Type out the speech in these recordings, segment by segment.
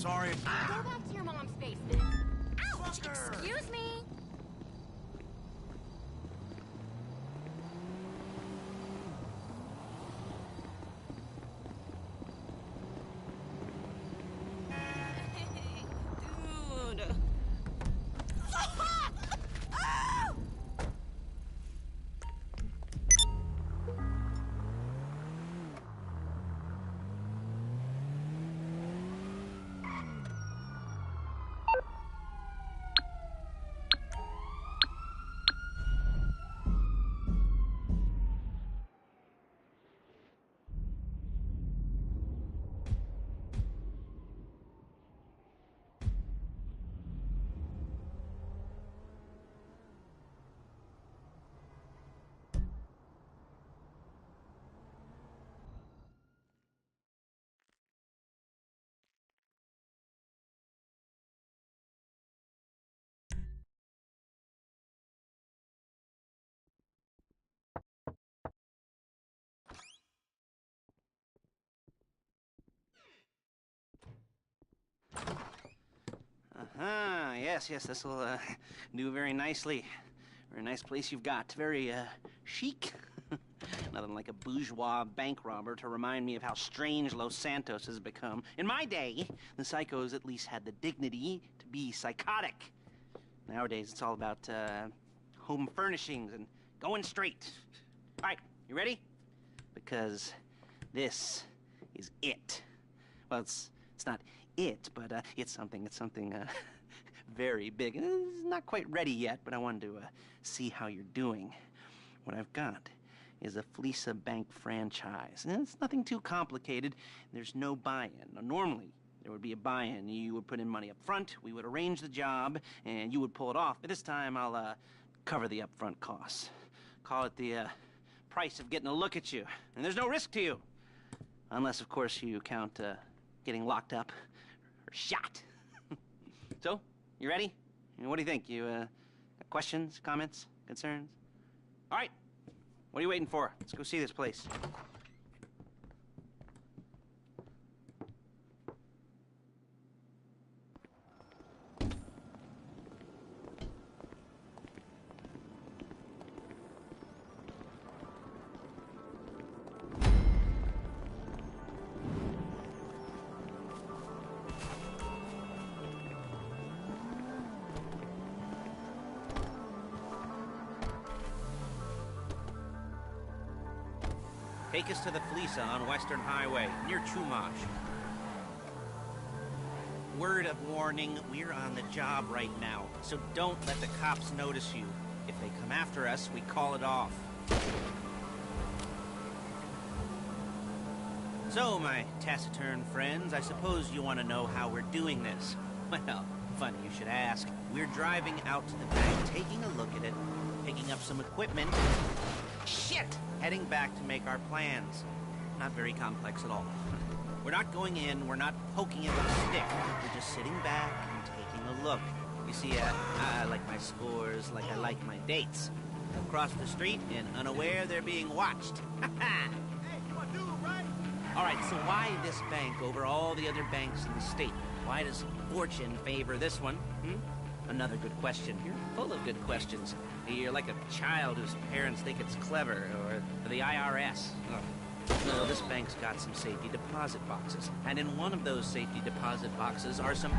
sorry. Go back to your mom's basement. Ouch! Fucker. Excuse me. Dude. Yes, this will do very nicely. Very nice place you've got. Very chic. Nothing like a bourgeois bank robber to remind me of how strange Los Santos has become. In my day, the psychos at least had the dignity to be psychotic. Nowadays, it's all about home furnishings and going straight. All right, you ready? Because this is it. Well, it's not it, but it's something very big. It's not quite ready yet, but I wanted to see how you're doing. What I've got is a Fleesa Bank franchise. And it's nothing too complicated. There's no buy-in. Now, normally, there would be a buy-in. You would put in money up front, we would arrange the job, and you would pull it off. But this time, I'll cover the upfront costs. Call it the price of getting a look at you. And there's no risk to you. Unless, of course, you count getting locked up or shot. So, you ready? What do you think? You got questions, comments, concerns? All right. What are you waiting for? Let's go see this place. Take us to the Fleesa on Western Highway, near Chumash. Word of warning, we're on the job right now, so don't let the cops notice you. If they come after us, we call it off. So, my taciturn friends, I suppose you want to know how we're doing this. Well, funny you should ask. We're driving out to the bank, taking a look at it, picking up some equipment. Shit! Heading back to make our plans. Not very complex at all. We're not going in, we're not poking it with a stick. We're just sitting back and taking a look. You see, I like my scores like I like my dates. Across the street and unaware they're being watched. Hey, you a dude, right? All right, so why this bank over all the other banks in the state? Why does fortune favor this one? Another good question. You're full of good questions. You're like a child whose parents think it's clever, or the IRS. No, this bank's got some safety deposit boxes. And in one of those safety deposit boxes are some...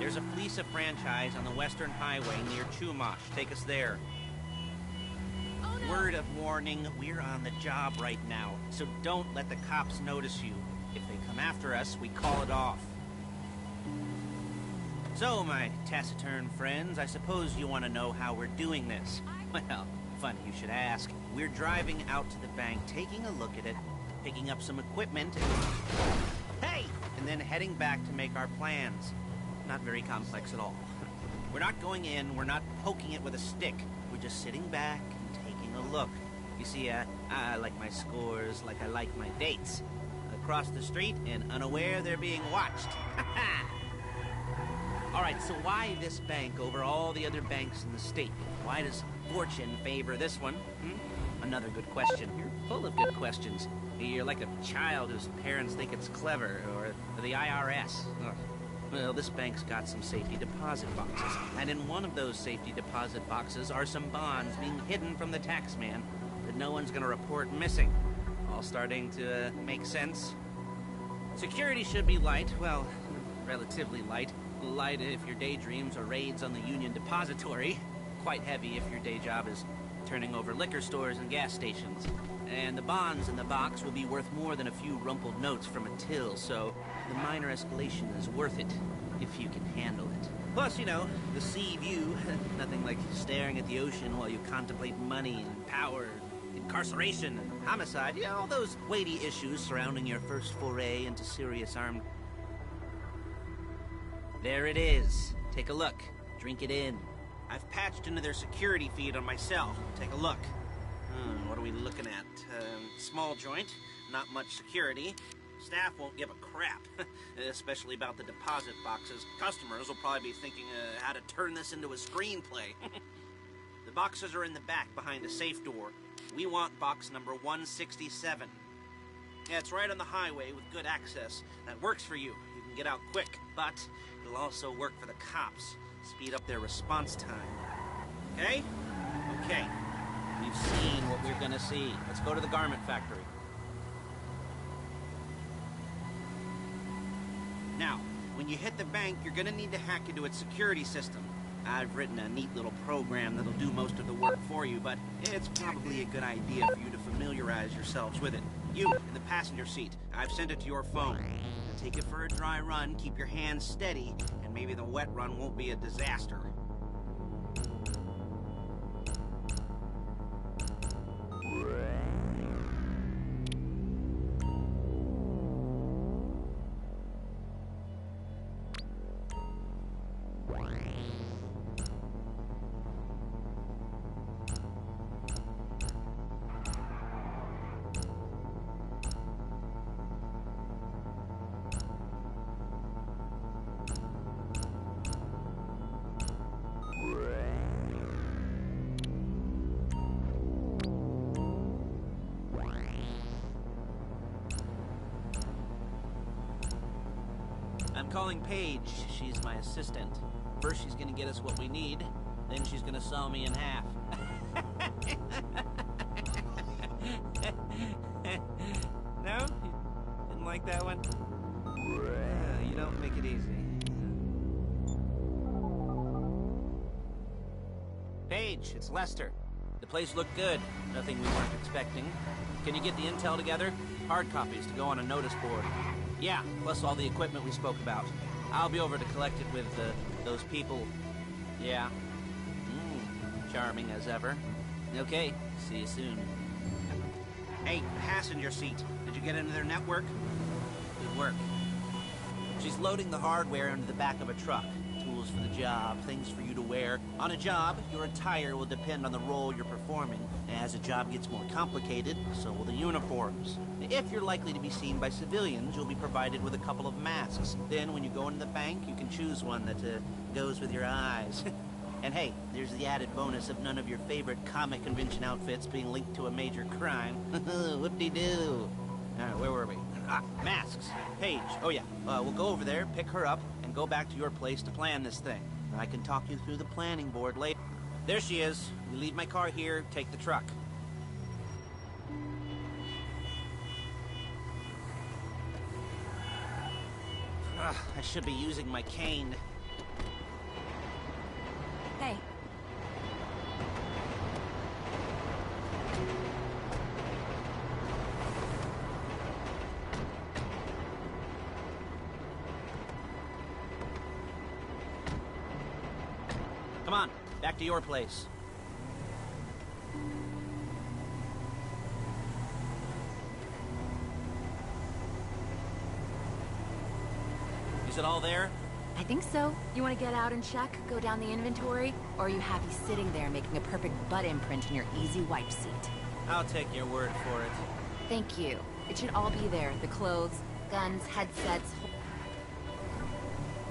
There's a Fleece franchise on the Western Highway near Chumash. Take us there. Oh, no. Word of warning, we're on the job right now, so don't let the cops notice you. If they come after us, we call it off. So, my taciturn friends, I suppose you want to know how we're doing this. Well, funny you should ask. We're driving out to the bank, taking a look at it, picking up some equipment, hey! And then heading back to make our plans. Not very complex at all. We're not going in, we're not poking it with a stick. We're just sitting back and taking a look. You see, I like my scores like I like my dates. Across the street and unaware they're being watched. All right, so why this bank over all the other banks in the state? Why does fortune favor this one? Another good question. You're full of good questions. You're like a child whose parents think it's clever, or the IRS. Ugh. Well, this bank's got some safety deposit boxes, and in one of those safety deposit boxes are some bonds being hidden from the tax man that no one's gonna report missing. All starting to make sense? Security should be light, well, relatively light. Light if your daydreams are raids on the Union Depository. Quite heavy if your day job is turning over liquor stores and gas stations. And the bonds in the box will be worth more than a few rumpled notes from a till, so the minor escalation is worth it, if you can handle it. Plus, you know, the sea view, nothing like staring at the ocean while you contemplate money and power, incarceration and homicide, you know, all those weighty issues surrounding your first foray into serious armed... There it is. Take a look. Drink it in. I've patched into their security feed on my cell. Take a look. What are we looking at? Small joint, not much security. Staff won't give a crap, especially about the deposit boxes. Customers will probably be thinking how to turn this into a screenplay. The boxes are in the back behind a safe door. We want box number 167. Yeah, it's right on the highway with good access. That works for you. You can get out quick, but it'll also work for the cops. Speed up their response time. Okay? Okay. We've seen what we're gonna see. Let's go to the garment factory. Now, when you hit the bank, you're gonna need to hack into its security system. I've written a neat little program that'll do most of the work for you, but it's probably a good idea for you to familiarize yourselves with it. You, in the passenger seat, I've sent it to your phone. Take it for a dry run, keep your hands steady, and maybe the wet run won't be a disaster. I'm calling Paige. She's my assistant. First she's gonna get us what we need, then she's gonna saw me in half. No? You didn't like that one? You don't make it easy. Paige, it's Lester. The place looked good. Nothing we weren't expecting. Can you get the intel together? Hard copies to go on a notice board. Yeah, plus all the equipment we spoke about. I'll be over to collect it with those people. Yeah. Charming as ever. Okay, see you soon. Hey, passenger seat. Did you get into their network? Good work. She's loading the hardware into the back of a truck. Tools for the job, things for you to wear. On a job, your attire will depend on the role you're performing. As the job gets more complicated, so will the uniforms. If you're likely to be seen by civilians, you'll be provided with a couple of masks. Then when you go into the bank, you can choose one that goes with your eyes. And hey, there's the added bonus of none of your favorite comic convention outfits being linked to a major crime. Whoop-de-doo. Alright, where were we? Masks. Paige. Oh yeah, we'll go over there, pick her up, and go back to your place to plan this thing. I can talk you through the planning board later. There she is. We leave my car here, take the truck. I should be using my cane. Back to your place. Is it all there? I think so. You want to get out and check, go down the inventory? Or are you happy sitting there making a perfect butt imprint in your easy wipe seat? I'll take your word for it. Thank you. It should all be there. The clothes, guns, headsets,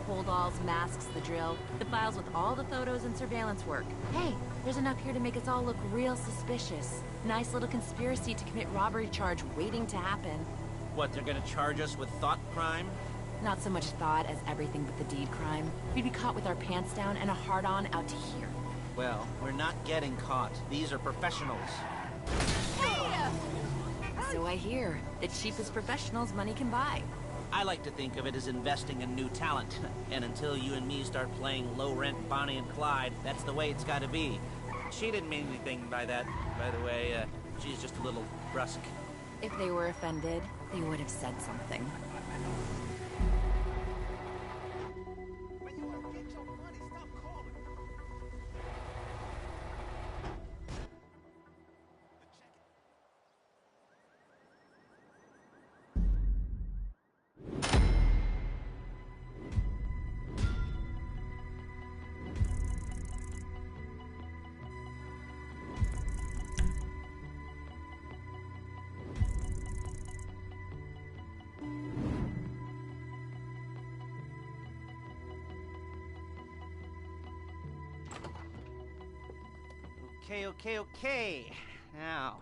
holdalls, masks, the drill. The files with all the photos and surveillance work. Hey, there's enough here to make us all look real suspicious. Nice little conspiracy to commit robbery charge waiting to happen. What, they're gonna charge us with thought crime? Not so much thought as everything but the deed crime. We'd be caught with our pants down and a hard-on out to here. Well, we're not getting caught. These are professionals. So I hear. The cheapest professionals money can buy. I like to think of it as investing in new talent. And until you and me start playing low-rent Bonnie and Clyde, that's the way it's gotta be. She didn't mean anything by that, by the way. She's just a little brusque. If they were offended, they would have said something. Okay. Now,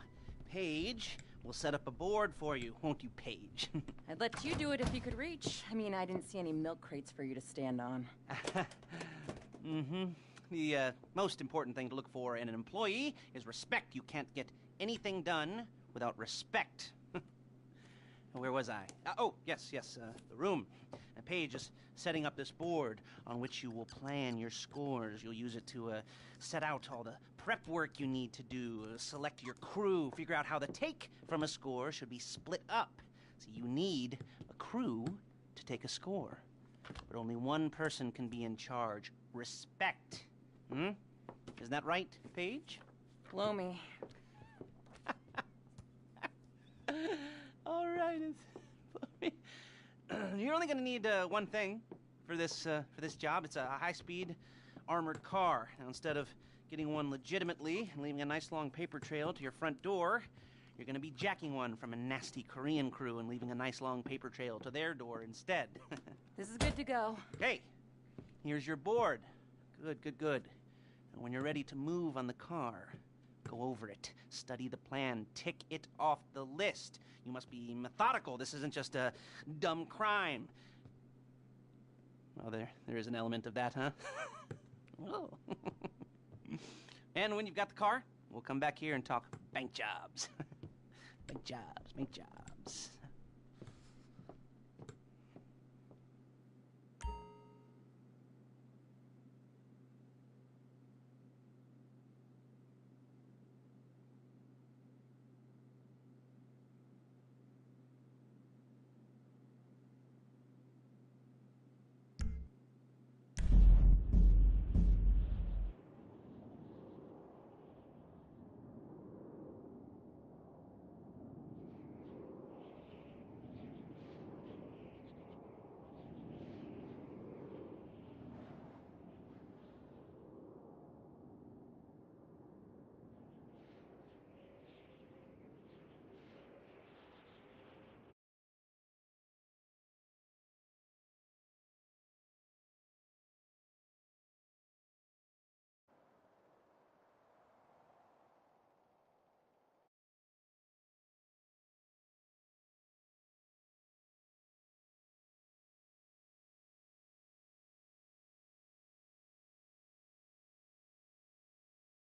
Paige, we'll set up a board for you, won't you, Paige? I'd let you do it if you could reach. I mean, I didn't see any milk crates for you to stand on. The most important thing to look for in an employee is respect. You can't get anything done without respect. Where was I? Yes, the room. Paige is setting up this board on which you will plan your scores. You'll use it to set out all the prep work you need to do, select your crew, figure out how the take from a score should be split up. So you need a crew to take a score. But only one person can be in charge. Respect. Isn't that right, Paige? Blow me. All right. You're only going to need one thing for this job. It's a high-speed armored car. Now, instead of getting one legitimately and leaving a nice long paper trail to your front door, you're going to be jacking one from a nasty Korean crew and leaving a nice long paper trail to their door instead. This is good to go. Okay, here's your board. Good. And when you're ready to move on the car, go over it, study the plan, tick it off the list. You must be methodical. This isn't just a dumb crime. Oh, there is an element of that, huh? Oh. And when you've got the car, we'll come back here and talk bank jobs. Bank jobs.